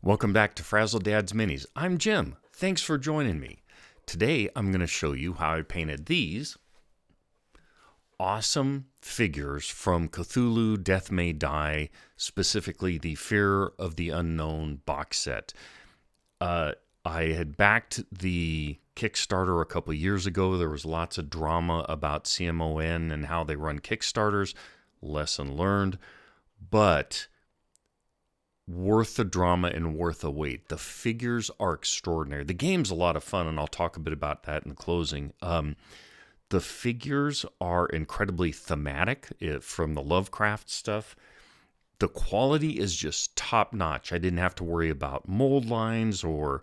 Welcome back to Frazzle Dad's Minis. I'm Jim. Thanks for joining me. Today I'm going to show you how I painted these awesome figures from Cthulhu Death May Die, specifically the Fear of the Unknown box set. I had backed the Kickstarter a couple years ago. There was lots of drama about CMON and how they run Kickstarters. Lesson learned. But worth the drama and worth the wait. The figures are extraordinary. The game's a lot of fun, and I'll talk a bit about that in the closing. The figures are incredibly thematic from the Lovecraft stuff. The quality is just top-notch. I didn't have to worry about mold lines or,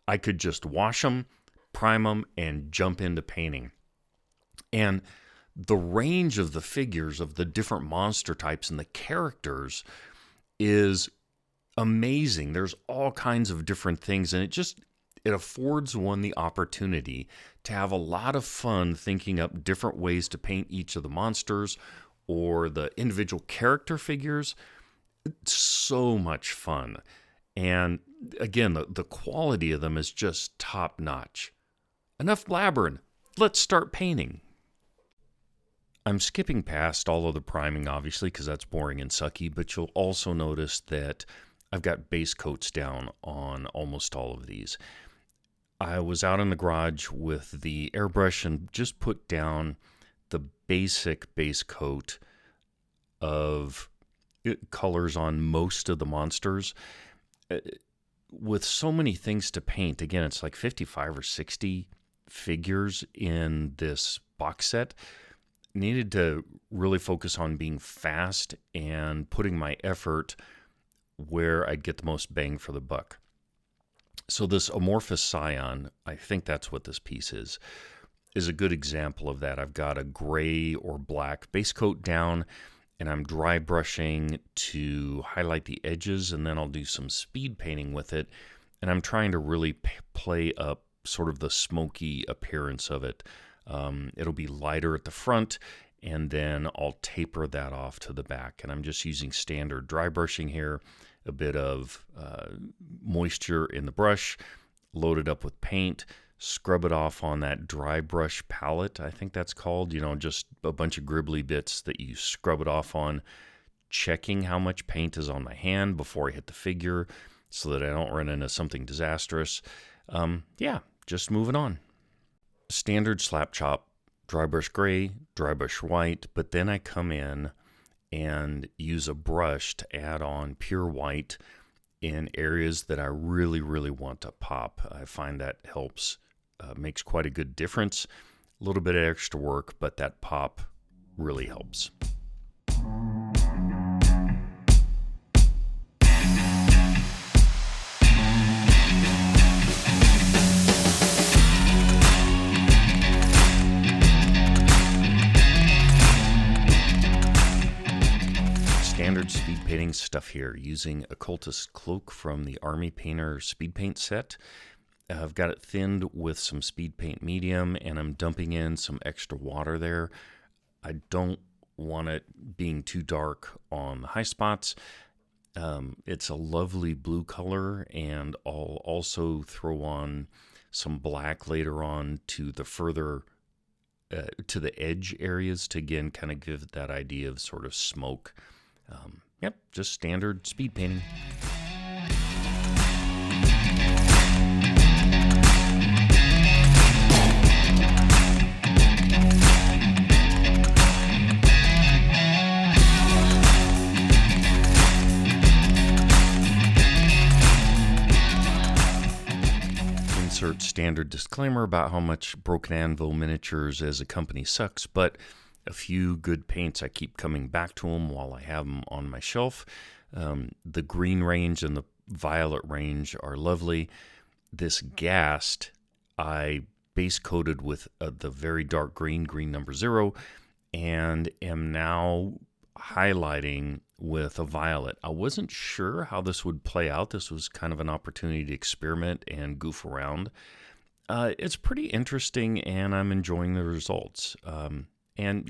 I could just wash them, prime them, and jump into painting. And the range of the figures of the different monster types and the characters is amazing. There's all kinds of different things, and it affords one the opportunity to have a lot of fun thinking up different ways to paint each of the monsters or the individual character figures. It's so much fun. And again, the quality of them is just top notch. Enough blabbering. Let's start painting. I'm skipping past all of the priming, obviously, because that's boring and sucky, but you'll also notice that I've got base coats down on almost all of these. I was out in the garage with the airbrush and just put down the basic base coat of colors on most of the monsters. With so many things to paint, again, it's like 55 or 60 figures in this box set. Needed to really focus on being fast and putting my effort where I'd get the most bang for the buck. So this amorphous cyan, I think that's what this piece is a good example of that. I've got a gray or black base coat down, and I'm dry brushing to highlight the edges, and then I'll do some speed painting with it, and I'm trying to really play up sort of the smoky appearance of it. It'll be lighter at the front, and then I'll taper that off to the back. And I'm just using standard dry brushing here, a bit of moisture in the brush, load it up with paint, scrub it off on that dry brush palette, I think that's called, just a bunch of gribbly bits that you scrub it off on, checking how much paint is on my hand before I hit the figure so that I don't run into something disastrous. Just moving on. Standard Slapchop, dry brush gray, dry brush white, but then I come in and use a brush to add on pure white in areas that I really, really want to pop. I find that helps, makes quite a good difference. A little bit of extra work, but that pop really helps. Standard speed painting stuff here, using a Cultist cloak from the Army Painter speed paint set. I've got it thinned with some speed paint medium, and I'm dumping in some extra water there. I don't want it being too dark on the high spots. It's a lovely blue color, and I'll also throw on some black later on to the further to the edge areas to again kind of give that idea of sort of smoke. Just standard speed painting. Insert standard disclaimer about how much Broken Anvil Miniatures as a company sucks, but a few good paints. I keep coming back to them while I have them on my shelf. The green range and the violet range are lovely. This Ghast I base coated with the very dark green number 0, and am now highlighting with a violet. I wasn't sure how this would play out. This was kind of an opportunity to experiment and goof around. It's pretty interesting, and I'm enjoying the results. And,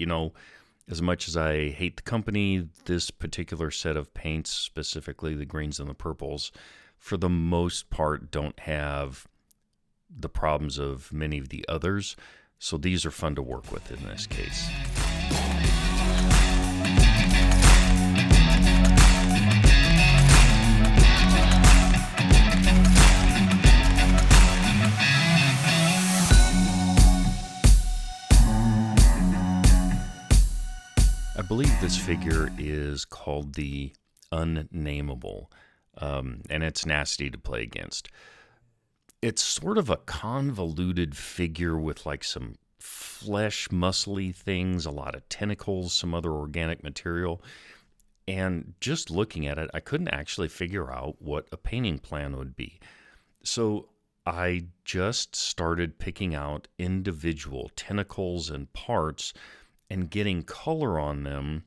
As much as I hate the company, this particular set of paints, specifically the greens and the purples, for the most part don't have the problems of many of the others. So these are fun to work with in this case. I believe this figure is called the Unnameable, and it's nasty to play against. It's sort of a convoluted figure with like some flesh, muscly things, a lot of tentacles, some other organic material. And just looking at it, I couldn't actually figure out what a painting plan would be. So I just started picking out individual tentacles and parts and getting color on them,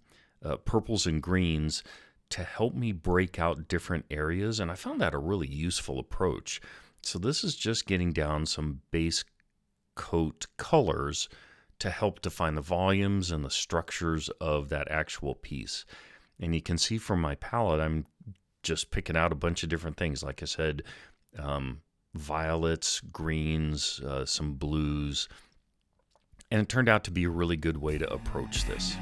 purples and greens, to help me break out different areas. And I found that a really useful approach. So this is just getting down some base coat colors to help define the volumes and the structures of that actual piece. And you can see from my palette, I'm just picking out a bunch of different things. Like I said, violets, greens, some blues. And it turned out to be a really good way to approach this.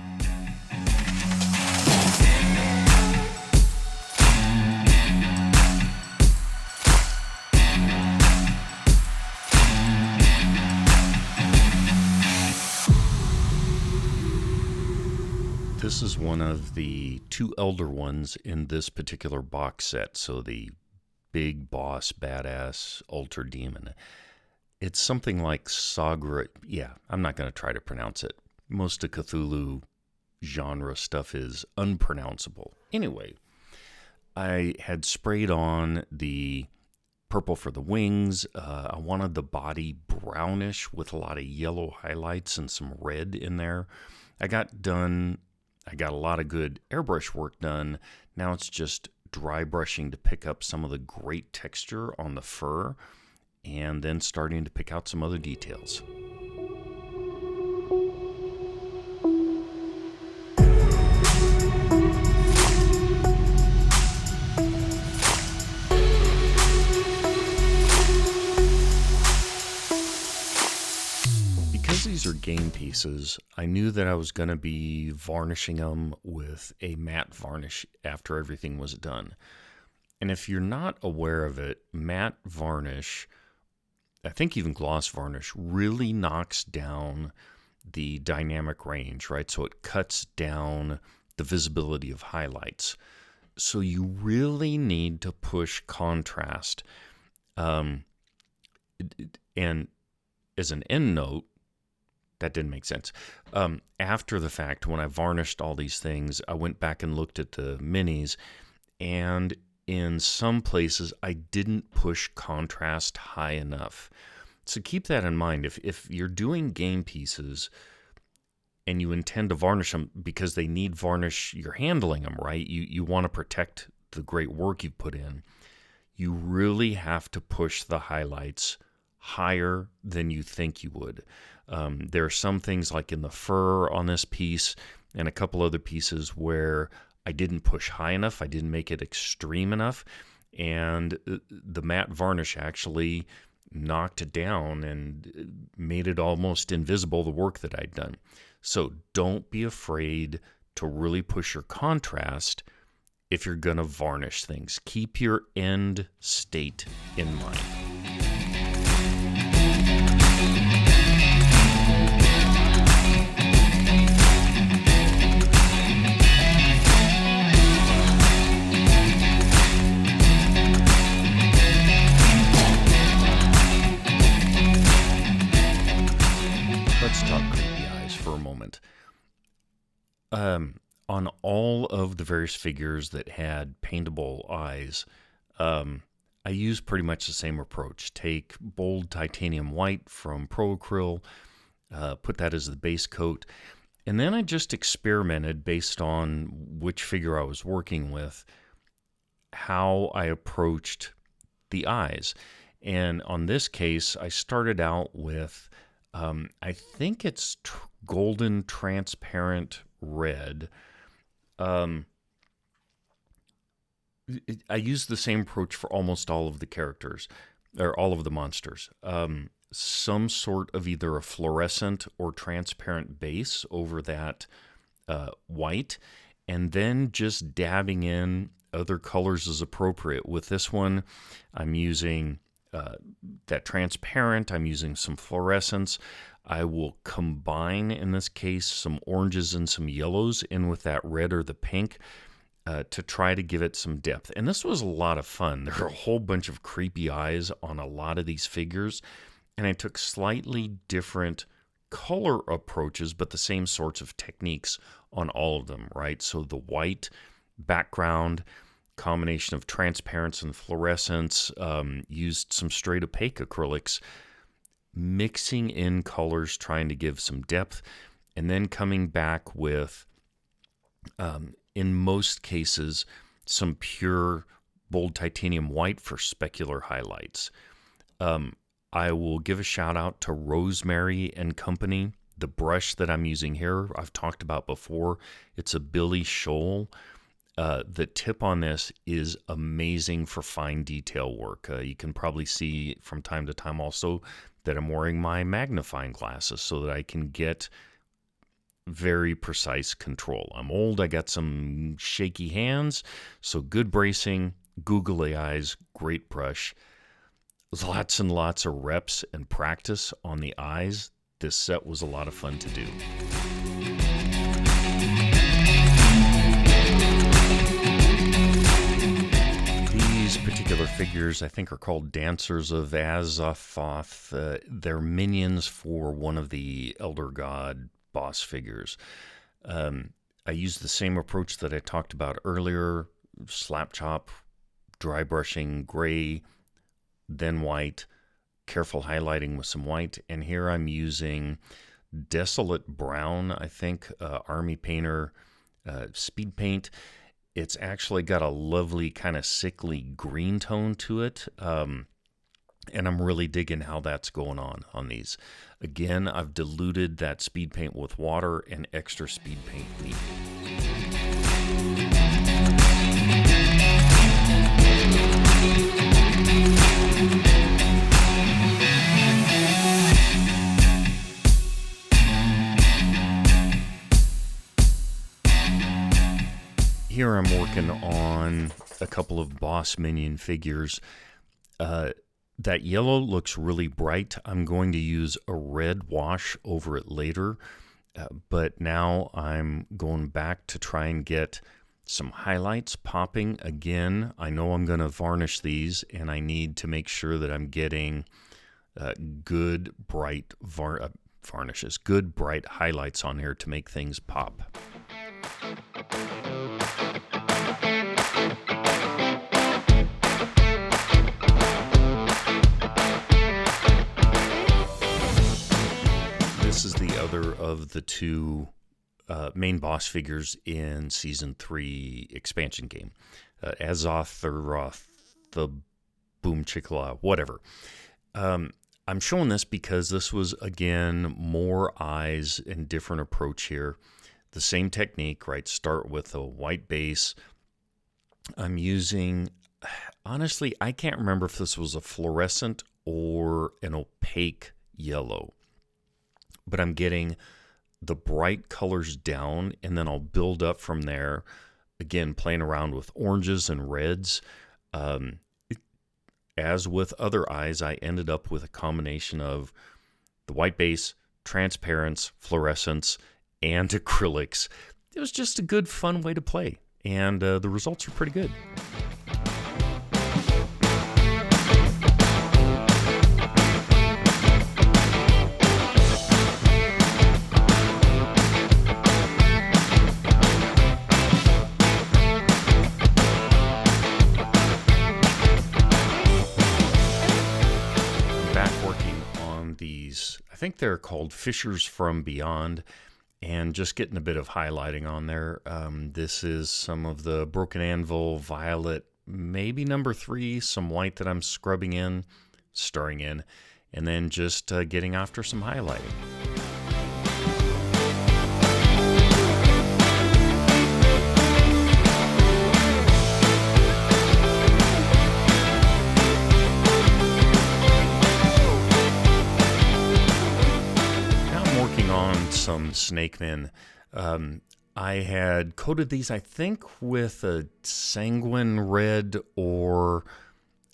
This is one of the two elder ones in this particular box set. So the big boss, badass, Ultra Demon. It's something like Sagra. Yeah, I'm not going to try to pronounce it. Most of Cthulhu genre stuff is unpronounceable. Anyway, I had sprayed on the purple for the wings. I wanted the body brownish with a lot of yellow highlights and some red in there. I got a lot of good airbrush work done. Now it's just dry brushing to pick up some of the great texture on the fur, and then starting to pick out some other details. Because these are game pieces, I knew that I was going to be varnishing them with a matte varnish after everything was done. And if you're not aware of it, matte varnish, I think even gloss varnish, really knocks down the dynamic range, right? So it cuts down the visibility of highlights. So you really need to push contrast. And as an end note, that didn't make sense. After the fact, when I varnished all these things, I went back and looked at the minis, and in some places, I didn't push contrast high enough. So keep that in mind. If you're doing game pieces and you intend to varnish them because they need varnish, you're handling them, right? You want to protect the great work you've put in. You really have to push the highlights higher than you think you would. There are some things like in the fur on this piece and a couple other pieces where I didn't push high enough. I didn't make it extreme enough. And the matte varnish actually knocked it down and made it almost invisible, the work that I'd done. So don't be afraid to really push your contrast if you're going to varnish things. Keep your end state in mind. Let's talk creepy eyes for a moment. On all of the various figures that had paintable eyes, I use pretty much the same approach. Take bold titanium white from Pro Acryl, put that as the base coat, and then I just experimented based on which figure I was working with, how I approached the eyes. And on this case, I started out with I think it's golden transparent red. Um, I use the same approach for almost all of the characters, or all of the monsters. Some sort of either a fluorescent or transparent base over that white, and then just dabbing in other colors as appropriate. With this one, I'm using that transparent, I'm using some fluorescence. I will combine, in this case, some oranges and some yellows in with that red or the pink to try to give it some depth. And this was a lot of fun. There are a whole bunch of creepy eyes on a lot of these figures, and I took slightly different color approaches, but the same sorts of techniques on all of them, right? So the white background, combination of transparency and fluorescence, used some straight opaque acrylics, mixing in colors, trying to give some depth, and then coming back with, in most cases, some pure bold titanium white for specular highlights. I will give a shout out to Rosemary and Company. The brush that I'm using here, I've talked about before. It's a Billy Shoal. The tip on this is amazing for fine detail work. You can probably see from time to time also that I'm wearing my magnifying glasses so that I can get very precise control. I'm old, I got some shaky hands, so good bracing, googly eyes, great brush. Lots and lots of reps and practice on the eyes. This set was a lot of fun to do. These particular figures, I think, are called Dancers of Azathoth. They're minions for one of the Elder God boss figures. I used the same approach that I talked about earlier. Slapchop, dry brushing, gray, then white, careful highlighting with some white. And here I'm using Desolate Brown, I think, Army Painter speed paint. It's actually got a lovely kind of sickly green tone to it. And I'm really digging how that's going on these. Again, I've diluted that speed paint with water and extra speed paint leaf. Here I'm working on a couple of boss minion figures. That yellow looks really bright. I'm going to use a red wash over it later, but now I'm going back to try and get some highlights popping again. I know I'm going to varnish these, and I need to make sure that I'm getting good bright varnishes, good bright highlights on here to make things pop. This is the other of the two main boss figures in Season 3 expansion game. Azoth or the Boom Chicala, whatever. I'm showing this because this was, again, more eyes and different approach here. The same technique, right? Start with a white base. I'm using, honestly, I can't remember if this was a fluorescent or an opaque yellow. But I'm getting the bright colors down, and then I'll build up from there. Again, playing around with oranges and reds. As with other eyes, I ended up with a combination of the white base, transparence, fluorescence, and acrylics. It was just a good, fun way to play, and the results are pretty good. I think they're called Fishers from Beyond, and just getting a bit of highlighting on there. This is some of the Broken Anvil Violet, maybe number 3, some white that I'm scrubbing in, stirring in, and then just getting after some highlighting. On some snakemen. I had coated these, I think, with a sanguine red or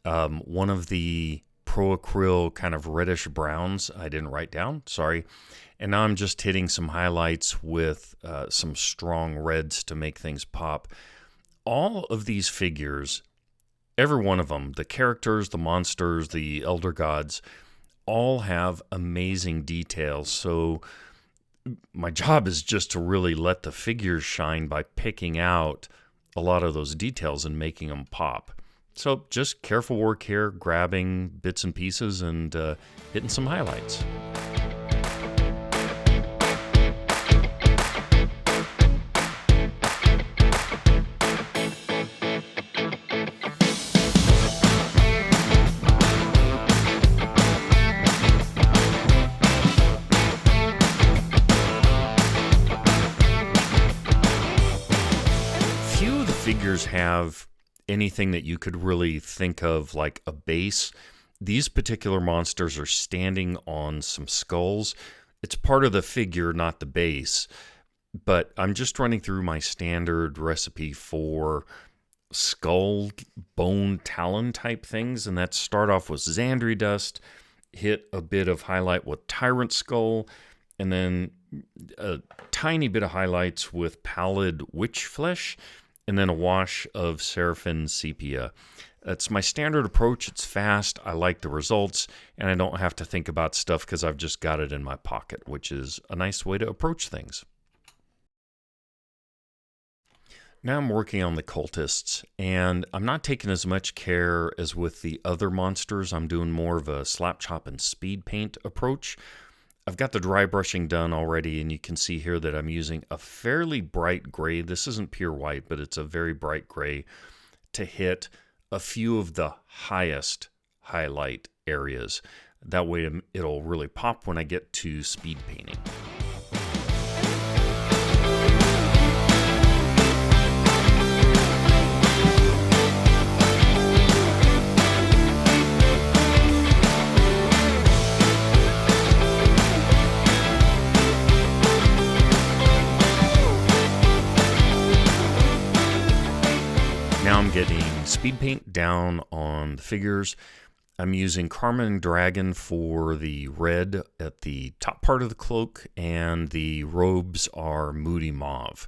one of the Pro Acryl kind of reddish browns. I didn't write down, sorry. And now I'm just hitting some highlights with some strong reds to make things pop. All of these figures, every one of them, the characters, the monsters, the elder gods, all have amazing details. So my job is just to really let the figures shine by picking out a lot of those details and making them pop. So just careful work here, grabbing bits and pieces and hitting some highlights. Figures have anything that you could really think of like a base. These particular monsters are standing on some skulls. It's part of the figure, not the base. But I'm just running through my standard recipe for skull, bone, talon type things. And that's start off with Xandri dust, hit a bit of highlight with Tyrant Skull, and then a tiny bit of highlights with Pallid Witch Flesh, and then a wash of Seraphim Sepia. That's my standard approach. It's fast. I like the results, and I don't have to think about stuff because I've just got it in my pocket, which is a nice way to approach things. Now I'm working on the Cultists, and I'm not taking as much care as with the other monsters. I'm doing more of a Slapchop and Speedpaint approach. I've got the dry brushing done already, and you can see here that I'm using a fairly bright gray. This isn't pure white, but it's a very bright gray to hit a few of the highest highlight areas. That way it'll really pop when I get to speed painting. Now I'm getting speed paint down on the figures. I'm using Carmine Dragon for the red at the top part of the cloak, and the robes are Moody Mauve.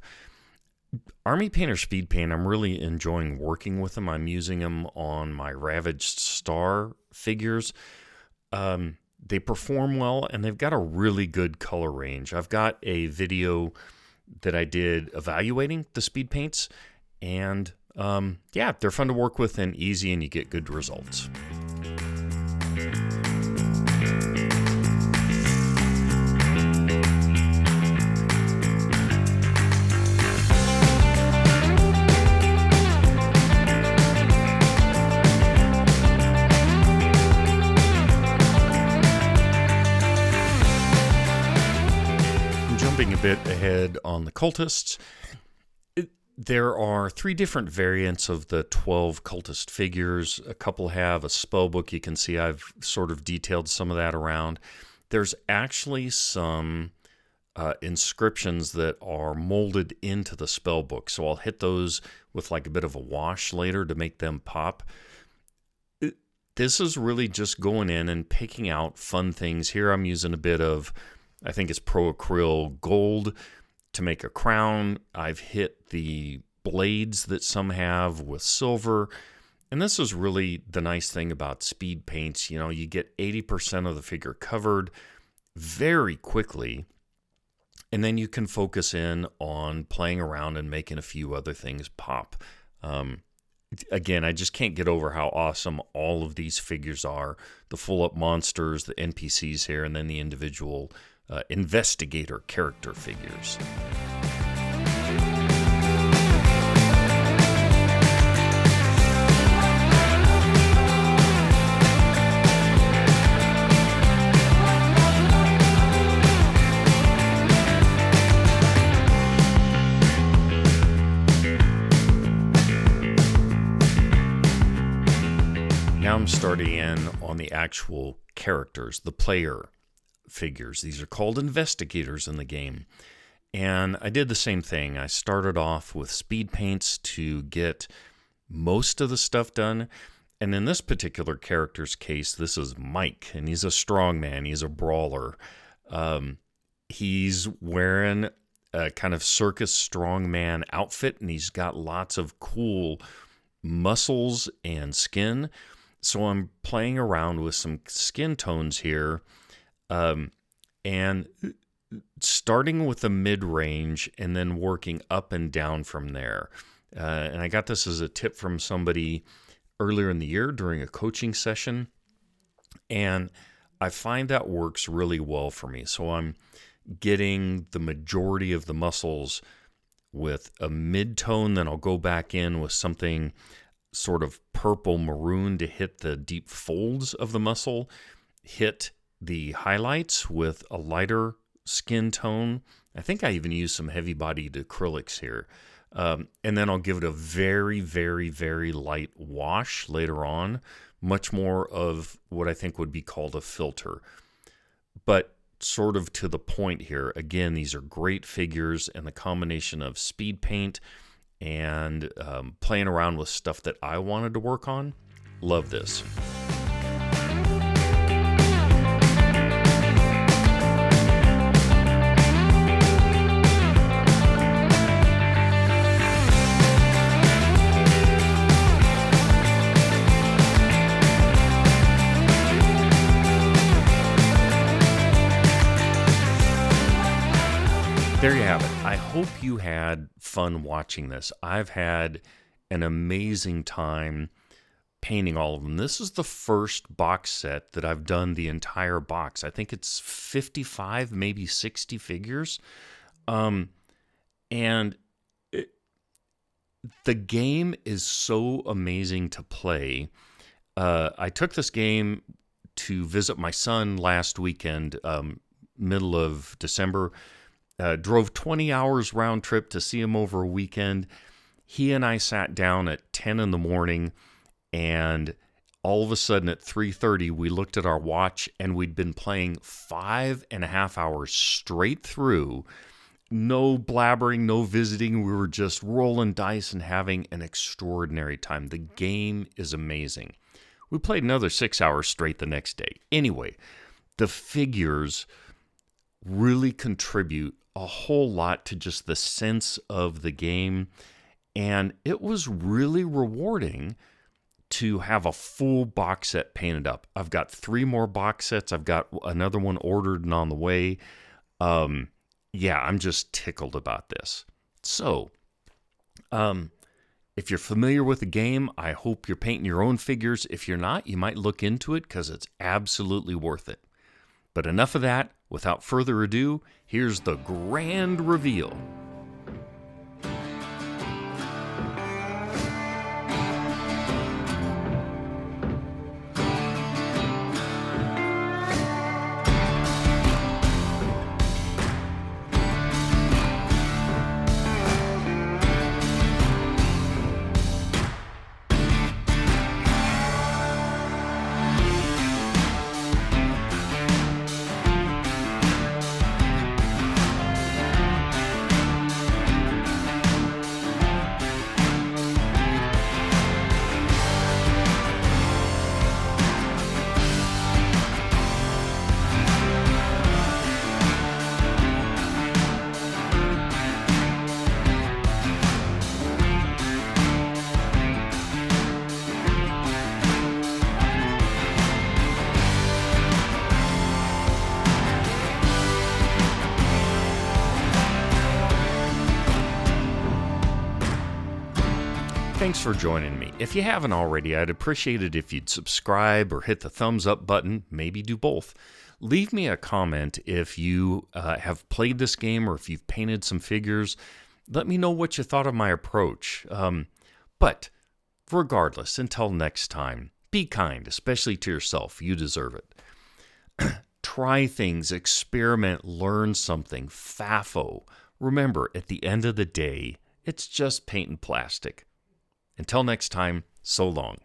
Army Painter Speed Paint, I'm really enjoying working with them. I'm using them on my Ravaged Star figures. They perform well, and they've got a really good color range. I've got a video that I did evaluating the speed paints, and yeah, they're fun to work with and easy, and you get good results. I'm jumping a bit ahead on the Cultists. There are 3 different variants of the 12 Cultist figures. A couple have a spell book. You can see I've sort of detailed some of that around. There's actually some inscriptions that are molded into the spell book. So I'll hit those with like a bit of a wash later to make them pop. This is really just going in and picking out fun things. Here I'm using a bit of, I think it's Pro Acryl Gold to make a crown. I've hit the blades that some have with silver. And this is really the nice thing about speed paints. You know, you get 80% of the figure covered very quickly, and then you can focus in on playing around and making a few other things pop. Again, I just can't get over how awesome all of these figures are. The full-up monsters, the NPCs here, and then the individual investigator character figures. Now I'm starting in on the actual characters, the player figures. These are called investigators in the game. And I did the same thing. I started off with Speedpaints to get most of the stuff done. And in this particular character's case, this is Mike, and he's a strong man. He's a brawler. He's wearing a kind of circus strongman outfit, and he's got lots of cool muscles and skin. So I'm playing around with some skin tones here, and starting with the mid-range and then working up and down from there. And I got this as a tip from somebody earlier in the year during a coaching session, and I find that works really well for me. So I'm getting the majority of the muscles with a mid-tone, then I'll go back in with something sort of purple maroon to hit the deep folds of the muscle, hit the highlights with a lighter skin tone. I think I even use some heavy-bodied acrylics here. And then I'll give it a very, very, very light wash later on, much more of what I think would be called a filter. But sort of to the point here, again, these are great figures, and the combination of speed paint and playing around with stuff that I wanted to work on, love this. There you have it. I hope you had fun watching this. I've had an amazing time painting all of them. This is the first box set that I've done the entire box. I think it's 55, maybe 60 figures. The game is so amazing to play. I took this game to visit my son last weekend, middle of December. Drove 20 hours round trip to see him over a weekend. He and I sat down at 10 in the morning, and all of a sudden at 3:30, we looked at our watch, and we'd been playing 5.5 hours straight through. No blabbering, no visiting. We were just rolling dice and having an extraordinary time. The game is amazing. We played another 6 hours straight the next day. Anyway, the figures really contribute a whole lot to just the sense of the game, and it was really rewarding to have a full box set painted up. I've got 3 more box sets. I've got another one ordered and on the way. Yeah, I'm just tickled about this. So, if you're familiar with the game, I hope you're painting your own figures. If you're not, you might look into it because it's absolutely worth it. But enough of that. Without further ado, here's the grand reveal. Thanks for joining me. If you haven't already, I'd appreciate it if you'd subscribe or hit the thumbs up button, maybe do both. Leave me a comment if you have played this game or if you've painted some figures. Let me know what you thought of my approach. But regardless, until next time, be kind, especially to yourself. You deserve it. Try things, experiment, learn something, FAFO. Remember, at the end of the day, it's just paint and plastic. Until next time, so long.